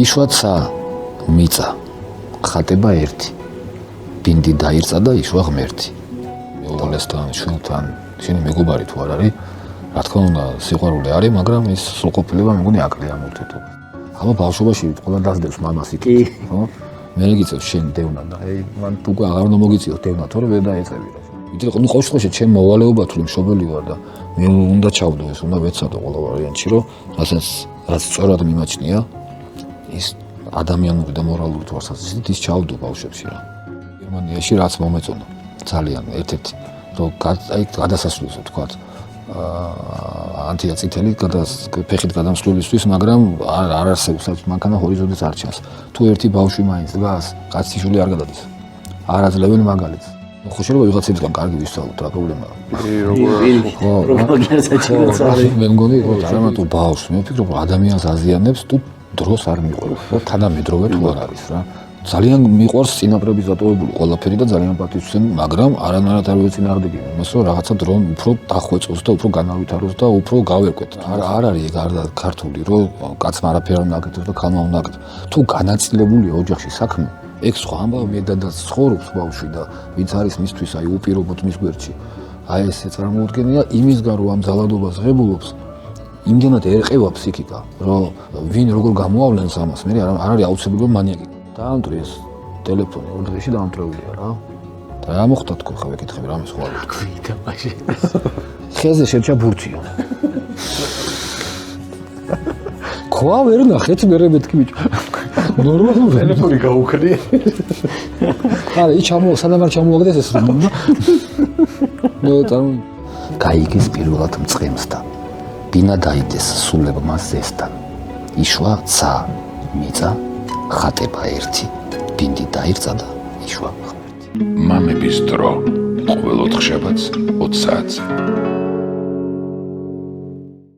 იშვაცა მიწა ხატება ერთი ბინდი დაირწა და იშვა ღმერთი მეუღლესთან შვილთან შენი მეგობარი თუ არ არის რა თქმა უნდა სიყვარული არის მაგრამ ის სრულყოფილება მეგონი აკლია მოვთითო აბა ბავშვობაში ყველა დასდევს მამას იქ ხო მე გიწევს შენ დევნა და აი მან თუ აღარ უნდა მოგიწიოს დევნა თორე ვერ დაეწევი რა ვიდრე ყოველ შემთხვევაში ჩემ მოვალეობა თუ მშობელი ვარ და მე უნდა ჩავდო ეს უნდა ვეცადო ყველა ვარიანტში რომ რაც სწორად მიმაჩნია ის ადამიანური და მორალური თვალსაზრისით ის ჩავდო ბავშვებში რა გერმანიაში რაც მომეწონა ძალიან ერთ-ერთი რომ აი გადასასვლელზე თქვა ანტია წითელი ფეხით გადამსვლელისთვის მაგრამ არ არსებობს მანქანა ჰორიზონტის არ ჩანს თუ ერთი ბავშვი მაინც დგას კაცი შული არ გადადის არ აძლევენ მაგალითს ხო შეიძლება ვიღაცებისგან კარგი ვისწავლოთ რა პრობლემაა მე მგონი რომ თუ ბავშვს მე ვფიქრობ რომ ადამიანს აზიანებს თუ დროს არ მიყვარს ხო თანამედროვე თუ არ არის რა ძალიან მიყვარს წინაპრების დატოვებული ყველაფერი და ძალიან პატივცემი მაგრამ არანაირად არ ვეწინააღმდეგე იმას რომ რაღაცა დრო უფრო დახვეწოს და უფრო განავითაროს და უფრო გავერკვეთ არ არის ეგ არ ქართული რომ კაცმა არაფერი არ ნაკეთოს და ქალმა უნდა აკეთოს თუ განაწილებულია ოჯახში საქმე ეგ სხვა ამბავი მე და ცხოვრობს ბავშვი და ვინც არის მისთვის აი უპირობოდ მის გვერდში აი ესე წარმოუდგენია იმისგან რომ ამ ძალადობას ღებულობს იმდენად ერყევა ფსიქიკა რომ ვინ როგორ გამოავლენს ამას მე არ არის აუცილებლად მანიაკი დაამტვრიეს ტელეფონი ორ დღეში დაამტვრევია რა და რა მოხდა თქო ხა ვეკითხები რამე სხვა გვიდა მაშინ ხეზე შეჭა ბურთიო ქვა ვერ ნახეთ მე მეთქი ბიჭო ნორმალურად ტელეფონი გაუქნი არა ის სადამ არ ჩამოაგდეს ეს რომ ნუ გაიგეს პირველად მწყემს და ბინა დაიდეს სულებმა ზესთან იშვა ცა მიწა ხატება ერთი ბინდი დაირწა და იშვა ღმერთი მამების დრო ყოველ 4 შაბათს 20 საათზე